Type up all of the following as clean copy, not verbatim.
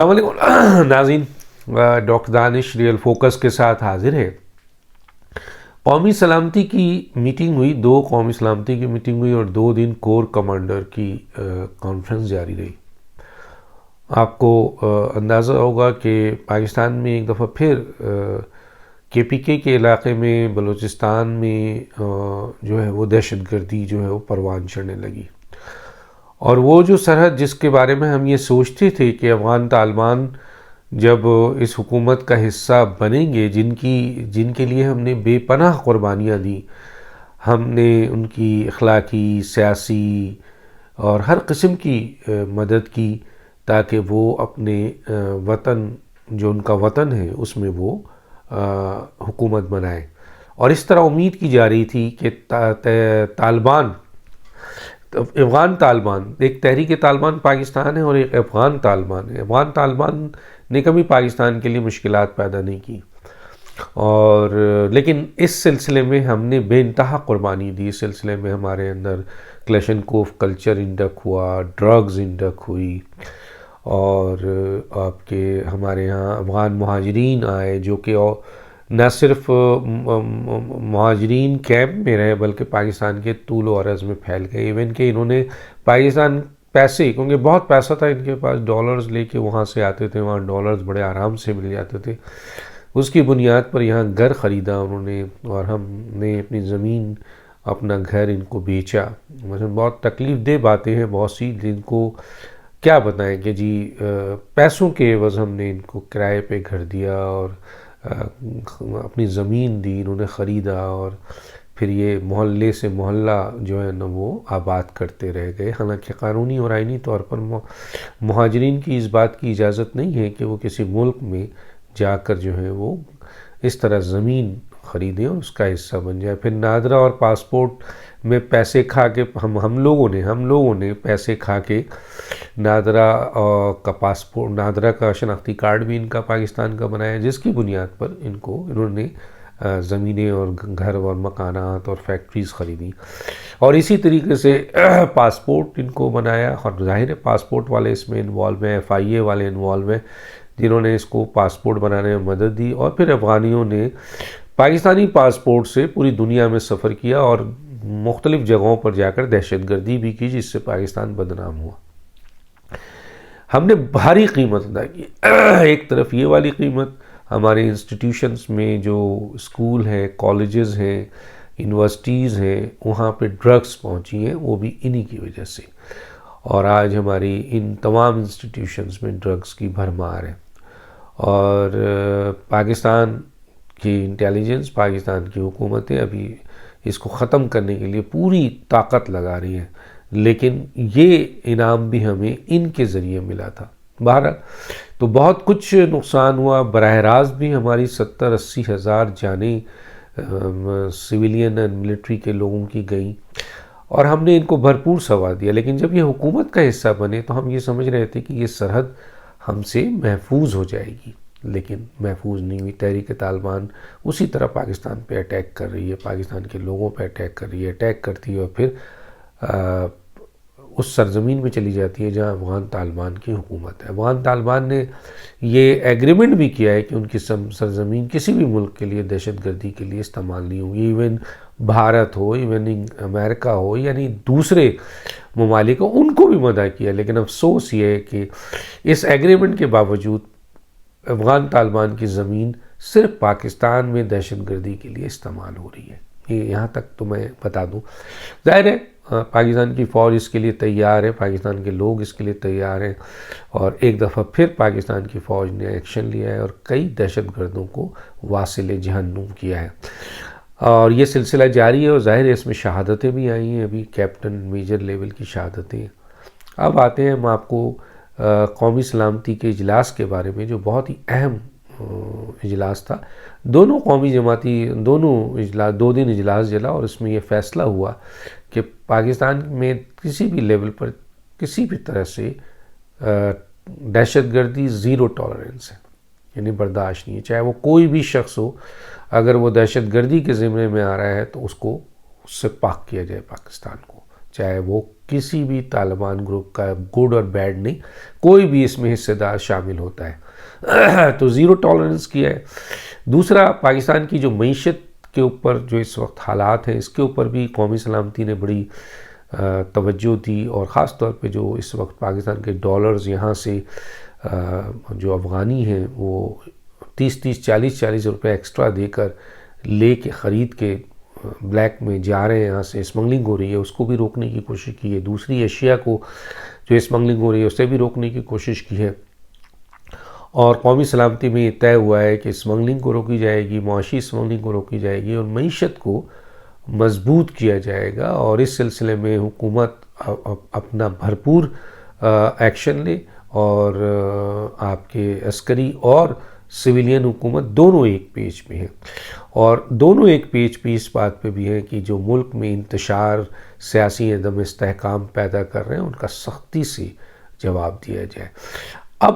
السلام علیکم ناظرین، ڈاکٹر دانش ریئل فوکس کے ساتھ حاضر ہے۔ قومی سلامتی کی میٹنگ ہوئی، 2 قومی سلامتی کی میٹنگ ہوئی اور 2 دن کور کمانڈر کی کانفرنس جاری رہی۔ آپ کو اندازہ ہوگا کہ پاکستان میں ایک دفعہ پھر کے پی کے علاقے میں بلوچستان میں جو ہے وہ دہشت گردی جو ہے وہ پروان چڑھنے لگی، اور وہ جو سرحد جس کے بارے میں ہم یہ سوچتے تھے کہ افغان طالبان جب اس حکومت کا حصہ بنیں گے، جن کے لیے ہم نے بے پناہ قربانیاں دی، ہم نے ان کی اخلاقی، سیاسی اور ہر قسم کی مدد کی تاکہ وہ اپنے وطن جو ان کا وطن ہے اس میں وہ حکومت بنائیں، اور اس طرح امید کی جا رہی تھی کہ افغان طالبان، ایک تحریک طالبان پاکستان ہے اور ایک افغان طالبان ہے۔ افغان طالبان نے کبھی پاکستان کے لیے مشکلات پیدا نہیں کی، اور لیکن اس سلسلے میں ہم نے بے انتہا قربانی دی۔ اس سلسلے میں ہمارے اندر کلیشنکوف کلچر انڈک ہوا، ڈرگز انڈک ہوئی، اور آپ کے ہمارے ہاں افغان مہاجرین آئے جو کہ نہ صرف مہاجرین کیمپ میں رہے بلکہ پاکستان کے طول و عرض میں پھیل گئے۔ ایون کہ انہوں نے پاکستان پیسے، کیونکہ بہت پیسہ تھا ان کے پاس، ڈالرز لے کے وہاں سے آتے تھے، وہاں ڈالرز بڑے آرام سے مل جاتے تھے، اس کی بنیاد پر یہاں گھر خریدا انہوں نے، اور ہم نے اپنی زمین، اپنا گھر ان کو بیچا۔ مثلا بہت تکلیف دہ باتیں ہیں بہت سی، جن کو کیا بتائیں کہ جی پیسوں کے عوض ہم نے ان کو کرائے پہ گھر دیا اور اپنی زمین دی، انہوں نے خریدا، اور پھر یہ محلے سے محلہ جو ہے نا وہ آباد کرتے رہ گئے۔ حالانکہ قانونی اور آئینی طور پر مہاجرین کی اس بات کی اجازت نہیں ہے کہ وہ کسی ملک میں جا کر جو ہے وہ اس طرح زمین خریدیں اور اس کا حصہ بن جائے۔ پھر نادرا اور پاسپورٹ میں پیسے کھا کے ہم لوگوں نے پیسے کھا کے نادرا کا پاسپورٹ، نادرا کا شناختی کارڈ بھی ان کا پاکستان کا بنایا، جس کی بنیاد پر انہوں نے زمینیں اور گھر اور مکانات اور فیکٹریز خریدی، اور اسی طریقے سے پاسپورٹ ان کو بنایا، اور ظاہر ہے پاسپورٹ والے اس میں انوالو ہیں، ایف آئی اے والے انوالو ہیں جنہوں نے اس کو پاسپورٹ بنانے میں مدد دی، اور پھر افغانیوں نے پاکستانی پاسپورٹ سے پوری دنیا میں سفر کیا اور مختلف جگہوں پر جا کر دہشت گردی بھی کی، جس سے پاکستان بدنام ہوا۔ ہم نے بھاری قیمت ادا کی۔ ایک طرف یہ والی قیمت، ہمارے انسٹیٹیوشنز میں جو اسکول ہیں، کالجز ہیں، یونیورسٹیز ہیں، وہاں پہ ڈرگز پہنچی ہیں، وہ بھی انہی کی وجہ سے، اور آج ہماری ان تمام انسٹیٹیوشنز میں ڈرگز کی بھرمار ہے، اور پاکستان کی انٹیلیجنس، پاکستان کی حکومتیں ابھی اس کو ختم کرنے کے لیے پوری طاقت لگا رہی ہیں، لیکن یہ انعام بھی ہمیں ان کے ذریعے ملا تھا۔ بہرحال تو بہت کچھ نقصان ہوا، براہ راست بھی ہماری 70-80 ہزار جانیں سویلین اور ملٹری کے لوگوں کی گئیں، اور ہم نے ان کو بھرپور ثواب دیا، لیکن جب یہ حکومت کا حصہ بنے تو ہم یہ سمجھ رہے تھے کہ یہ سرحد ہم سے محفوظ ہو جائے گی، لیکن محفوظ نہیں ہوئی۔ تحریک طالبان اسی طرح پاکستان پہ اٹیک کر رہی ہے، پاکستان کے لوگوں پہ اٹیک کر رہی ہے، اٹیک کرتی ہے، اور پھر اس سرزمین میں چلی جاتی ہے جہاں افغان طالبان کی حکومت ہے۔ افغان طالبان نے یہ ایگریمنٹ بھی کیا ہے کہ ان کی سرزمین کسی بھی ملک کے لیے دہشت گردی کے لیے استعمال نہیں ہوگی، ایون بھارت ہو، ایون امریکہ ہو، یعنی دوسرے ممالک ہو، ان کو بھی مدعا کیا، لیکن افسوس یہ ہے کہ اس ایگریمنٹ کے باوجود افغان طالبان کی زمین صرف پاکستان میں دہشت گردی کے لیے استعمال ہو رہی ہے۔ یہ یہاں تک تو میں بتا دوں، ظاہر ہے پاکستان کی فوج اس کے لیے تیار ہے، پاکستان کے لوگ اس کے لیے تیار ہیں، اور ایک دفعہ پھر پاکستان کی فوج نے ایکشن لیا ہے اور کئی دہشت گردوں کو واصل جہنم کیا ہے، اور یہ سلسلہ جاری ہے، اور ظاہر ہے اس میں شہادتیں بھی آئی ہیں، ابھی کیپٹن میجر لیول کی شہادتیں۔ اب آتے ہیں ہم آپ کو قومی سلامتی کے اجلاس کے بارے میں، جو بہت ہی اہم اجلاس تھا۔ دونوں قومی جماعتی 2 دن اجلاس چلا، اور اس میں یہ فیصلہ ہوا کہ پاکستان میں کسی بھی لیول پر کسی بھی طرح سے دہشت گردی 0 ٹالرنس ہے، یعنی برداشت نہیں ہے، چاہے وہ کوئی بھی شخص ہو، اگر وہ دہشت گردی کے زمرے میں آ رہا ہے تو اس سے پاک کیا جائے پاکستان کو، چاہے وہ کسی بھی طالبان گروپ کا گڈ اور بیڈ نہیں، کوئی بھی اس میں حصے دار شامل ہوتا ہے تو زیرو ٹالرنس کیا ہے۔ دوسرا، پاکستان کی جو معیشت کے اوپر جو اس وقت حالات ہیں، اس کے اوپر بھی قومی سلامتی نے بڑی توجہ دی، اور خاص طور پہ جو اس وقت پاکستان کے ڈالرز یہاں سے جو افغانی ہیں وہ 30-40 روپے ایکسٹرا دے کر لے کے خرید کے بلیک میں جا رہے ہیں، یہاں سے اسمگلنگ ہو رہی ہے، اس کو بھی روکنے کی کوشش کی ہے۔ دوسری اشیاء کو جو اسمگلنگ ہو رہی ہے اسے بھی روکنے کی کوشش کی ہے، اور قومی سلامتی میں یہ طے ہوا ہے کہ اسمگلنگ کو روکی جائے گی، معاشی اسمگلنگ کو روکی جائے گی، اور معیشت کو مضبوط کیا جائے گا، اور اس سلسلے میں حکومت اپنا بھرپور ایکشن لے، اور آپ کے عسکری اور سویلین حکومت دونوں ایک پیج پہ ہیں، اور دونوں ایک پیج پہ اس بات پہ بھی ہیں کہ جو ملک میں انتشار، سیاسی عدم استحکام پیدا کر رہے ہیں ان کا سختی سے جواب دیا جائے۔ اب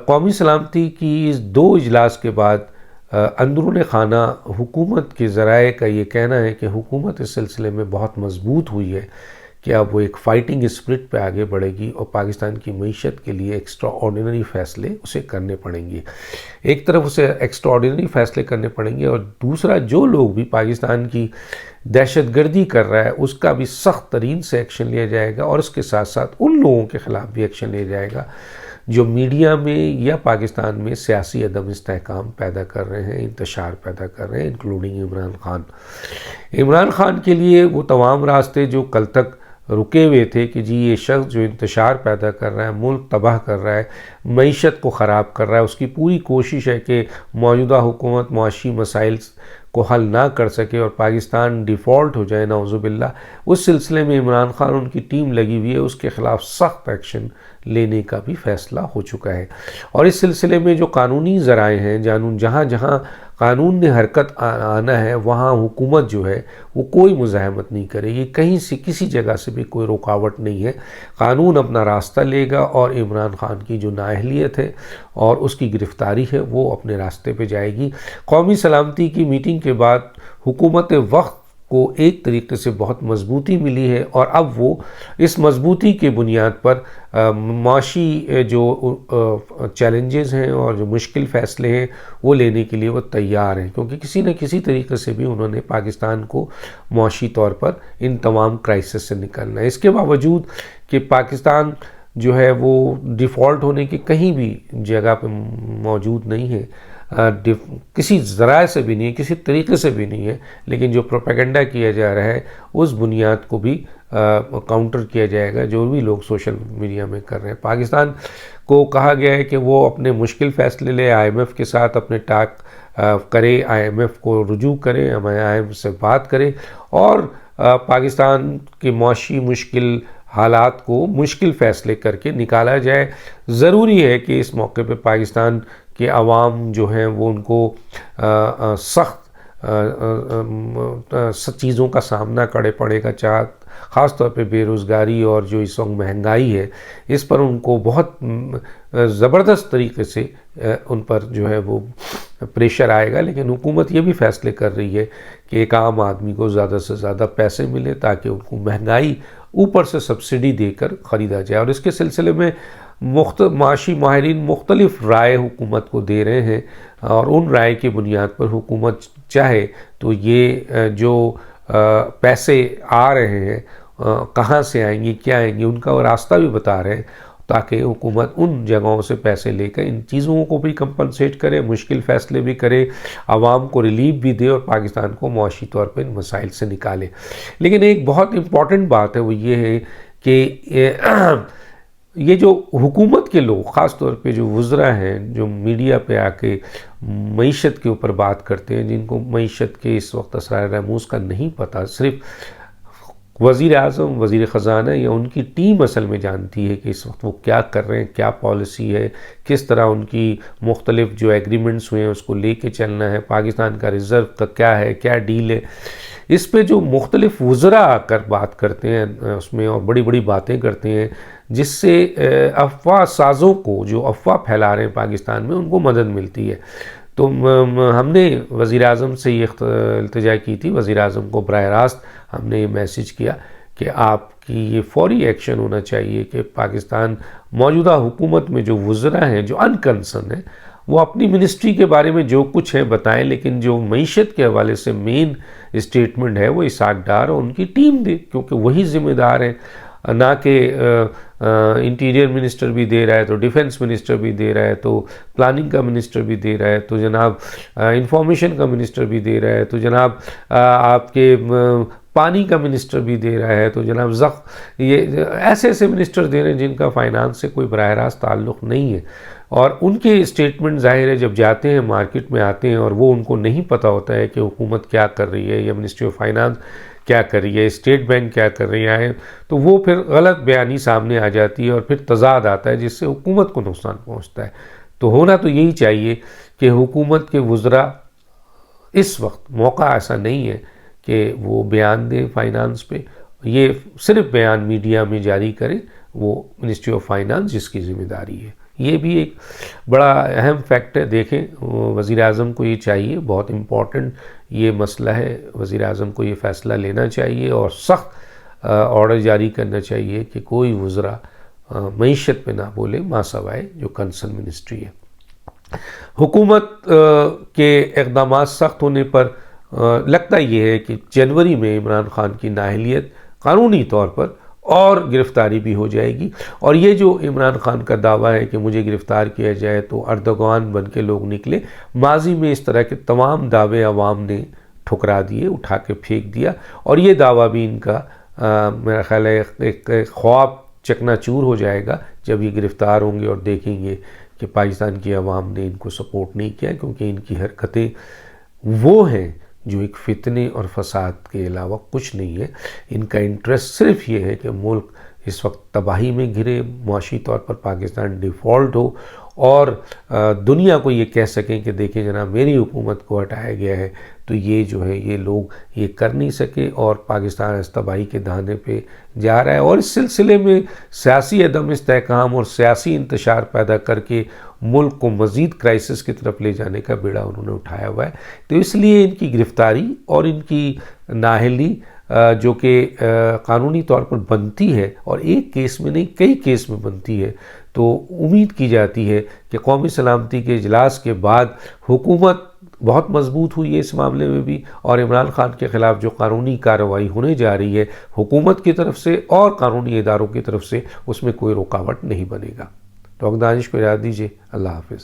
قومی سلامتی کی اس 2 اجلاس کے بعد اندرون خانہ حکومت کے ذرائع کا یہ کہنا ہے کہ حکومت اس سلسلے میں بہت مضبوط ہوئی ہے کہ اب وہ ایک فائٹنگ اسپرٹ پہ آگے بڑھے گی، اور پاکستان کی معیشت کے لیے ایکسٹرا آرڈینری فیصلے اسے کرنے پڑیں گے۔ ایک طرف اسے ایکسٹرا آرڈینری فیصلے کرنے پڑیں گے، اور دوسرا جو لوگ بھی پاکستان کی دہشت گردی کر رہا ہے اس کا بھی سخت ترین سے ایکشن لیا جائے گا، اور اس کے ساتھ ساتھ ان لوگوں کے خلاف بھی ایکشن لیا جائے گا جو میڈیا میں یا پاکستان میں سیاسی عدم استحکام پیدا کر رہے ہیں، انتشار پیدا کر رہے ہیں، انکلوڈنگ عمران خان۔ عمران خان کے لیے وہ تمام راستے جو کل تک رکے ہوئے تھے کہ جی یہ شخص جو انتشار پیدا کر رہا ہے، ملک تباہ کر رہا ہے، معیشت کو خراب کر رہا ہے، اس کی پوری کوشش ہے کہ موجودہ حکومت معاشی مسائل کو حل نہ کر سکے اور پاکستان ڈیفالٹ ہو جائے نعوذ باللہ، اس سلسلے میں عمران خان ان کی ٹیم لگی ہوئی ہے، اس کے خلاف سخت ایکشن لینے کا بھی فیصلہ ہو چکا ہے۔ اور اس سلسلے میں جو قانونی ذرائع ہیں، جہاں جہاں قانون نے حرکت آنا ہے وہاں حکومت جو ہے وہ کوئی مزاحمت نہیں کرے گی، کہیں سے کسی جگہ سے بھی کوئی رکاوٹ نہیں ہے، قانون اپنا راستہ لے گا، اور عمران خان کی جو نااہلیت ہے اور اس کی گرفتاری ہے وہ اپنے راستے پہ جائے گی۔ قومی سلامتی کی میٹنگ کے بعد حکومت وقت کو ایک طریقے سے بہت مضبوطی ملی ہے، اور اب وہ اس مضبوطی کے بنیاد پر معاشی جو چیلنجز ہیں اور جو مشکل فیصلے ہیں وہ لینے کے لیے وہ تیار ہیں، کیونکہ کسی نہ کسی طریقے سے بھی انہوں نے پاکستان کو معاشی طور پر ان تمام کرائسس سے نکلنا ہے۔ اس کے باوجود کہ پاکستان جو ہے وہ ڈیفالٹ ہونے کی کہیں بھی جگہ پہ موجود نہیں ہے، کسی ذرائع سے بھی نہیں ہے، کسی طریقے سے بھی نہیں ہے، لیکن جو پروپیگنڈا کیا جا رہا ہے اس بنیاد کو بھی کاؤنٹر کیا جائے گا جو بھی لوگ سوشل میڈیا میں کر رہے ہیں۔ پاکستان کو کہا گیا ہے کہ وہ اپنے مشکل فیصلے لے، آئی ایم ایف کے ساتھ اپنے ٹاک کرے، آئی ایم ایف کو رجوع کرے، آئی ایم ایف سے بات کرے، اور پاکستان کے معاشی مشکل حالات کو مشکل فیصلے کر کے نکالا جائے۔ ضروری ہے کہ اس موقع پہ پاکستان کہ عوام جو ہیں وہ ان کو سخت چیزوں کا سامنا کرے پڑے گا، خاص طور پہ بے روزگاری اور جو اس وقت مہنگائی ہے اس پر ان کو بہت زبردست طریقے سے ان پر جو ہے وہ پریشر آئے گا، لیکن حکومت یہ بھی فیصلے کر رہی ہے کہ ایک عام آدمی کو زیادہ سے زیادہ پیسے ملے تاکہ ان کو مہنگائی اوپر سے سبسڈی دے کر خریدا جائے، اور اس کے سلسلے میں معاشی ماہرین مختلف رائے حکومت کو دے رہے ہیں، اور ان رائے کی بنیاد پر حکومت چاہے تو یہ جو پیسے آ رہے ہیں کہاں سے آئیں گے، کیا آئیں گے، ان کا راستہ بھی بتا رہے ہیں تاکہ حکومت ان جگہوں سے پیسے لے کر ان چیزوں کو بھی کمپنسیٹ کرے، مشکل فیصلے بھی کرے، عوام کو ریلیف بھی دے اور پاکستان کو معاشی طور پر ان مسائل سے نکالے۔ لیکن ایک بہت امپورٹنٹ بات ہے وہ یہ ہے کہ یہ جو حکومت کے لوگ، خاص طور پہ جو وزراء ہیں جو میڈیا پہ آ کے معیشت کے اوپر بات کرتے ہیں، جن کو معیشت کے اس وقت اسرار رموز کا نہیں پتہ، صرف وزیر اعظم، وزیر خزانہ یا ان کی ٹیم اصل میں جانتی ہے کہ اس وقت وہ کیا کر رہے ہیں، کیا پالیسی ہے، کس طرح ان کی مختلف جو ایگریمنٹس ہوئے ہیں اس کو لے کے چلنا ہے، پاکستان کا ریزرو کا کیا ہے، کیا ڈیل ہے۔ اس پہ جو مختلف وزراء آ کر بات کرتے ہیں اس میں اور بڑی بڑی باتیں کرتے ہیں، جس سے افواہ سازوں کو جو افواہ پھیلا رہے ہیں پاکستان میں ان کو مدد ملتی ہے۔ تو ہم نے وزیر اعظم سے یہ التجا کی تھی، وزیر اعظم کو براہ راست ہم نے یہ میسج کیا کہ آپ کی یہ فوری ایکشن ہونا چاہیے کہ پاکستان موجودہ حکومت میں جو وزراء ہیں جو انکنسرن ہیں وہ اپنی منسٹری کے بارے میں جو کچھ ہے بتائیں، لیکن جو معیشت کے حوالے سے مین اسٹیٹمنٹ ہے وہ اسحاق ڈار اور ان کی ٹیم دے، کیونکہ وہی ذمہ دار ہیں، نہ کہ انٹیریئر منسٹر بھی دے رہا ہے تو ڈیفنس منسٹر بھی دے رہا ہے تو پلاننگ کا منسٹر بھی دے رہا ہے تو جناب انفارمیشن کا منسٹر بھی دے رہا ہے تو جناب آپ کے پانی کا منسٹر بھی دے رہا ہے تو جناب یہ ایسے ایسے منسٹر دے رہے ہیں جن کا فائنانس سے کوئی براہ راست تعلق نہیں ہے، اور ان کے اسٹیٹمنٹ ظاہر ہے جب جاتے ہیں مارکیٹ میں آتے ہیں اور وہ ان کو نہیں پتہ ہوتا ہے کہ حکومت کیا کر رہی ہے یا منسٹری آف فائنانس کیا کر رہی ہے، اسٹیٹ بینک کیا کر رہی ہے، تو وہ پھر غلط بیانی سامنے آ جاتی ہے اور پھر تضاد آتا ہے جس سے حکومت کو نقصان پہنچتا ہے۔ تو ہونا تو یہی چاہیے کہ حکومت کے وزراء اس وقت موقع ایسا نہیں ہے کہ وہ بیان دیں فائنانس پہ، یہ صرف بیان میڈیا میں جاری کریں، وہ منسٹری آف فائنانس جس کی ذمہ داری ہے۔ یہ بھی ایک بڑا اہم فیکٹ ہے۔ دیکھیں وزیر اعظم کو یہ چاہیے، بہت امپورٹنٹ یہ مسئلہ ہے، وزیر اعظم کو یہ فیصلہ لینا چاہیے اور سخت آرڈر جاری کرنا چاہیے کہ کوئی وزراء معیشت پہ نہ بولے ما سوائے جو کنسرن منسٹری ہے۔ حکومت کے اقدامات سخت ہونے پر لگتا یہ ہے کہ جنوری میں عمران خان کی نااہلیت قانونی طور پر اور گرفتاری بھی ہو جائے گی، اور یہ جو عمران خان کا دعویٰ ہے کہ مجھے گرفتار کیا جائے تو اردوغان بن کے لوگ نکلے، ماضی میں اس طرح کے تمام دعوے عوام نے ٹھکرا دیے، اٹھا کے پھینک دیا، اور یہ دعویٰ بھی ان کا میرا خیال ہے ایک خواب چکنا چور ہو جائے گا جب یہ گرفتار ہوں گے اور دیکھیں گے کہ پاکستان کی عوام نے ان کو سپورٹ نہیں کیا، کیونکہ ان کی حرکتیں وہ ہیں جو ایک فتنے اور فساد کے علاوہ کچھ نہیں ہے۔ ان کا انٹرسٹ صرف یہ ہے کہ ملک اس وقت تباہی میں گھرے، معاشی طور پر پاکستان ڈیفالٹ ہو، اور دنیا کو یہ کہہ سکیں کہ دیکھیں جناب میری حکومت کو ہٹایا گیا ہے، تو یہ جو ہے یہ لوگ یہ کر نہیں سکے اور پاکستان اس تباہی کے دہانے پہ جا رہا ہے، اور اس سلسلے میں سیاسی عدم استحکام اور سیاسی انتشار پیدا کر کے ملک کو مزید کرائسس کی طرف لے جانے کا بیڑا انہوں نے اٹھایا ہوا ہے۔ تو اس لیے ان کی گرفتاری اور ان کی نااہلی جو کہ قانونی طور پر بنتی ہے، اور ایک کیس میں نہیں کئی کیس میں بنتی ہے، تو امید کی جاتی ہے کہ قومی سلامتی کے اجلاس کے بعد حکومت بہت مضبوط ہوئی ہے اس معاملے میں بھی، اور عمران خان کے خلاف جو قانونی کارروائی ہونے جا رہی ہے حکومت کی طرف سے اور قانونی اداروں کی طرف سے، اس میں کوئی رکاوٹ نہیں بنے گا۔ ڈاکٹر دانش کو اجازت دیجیے، اللہ حافظ۔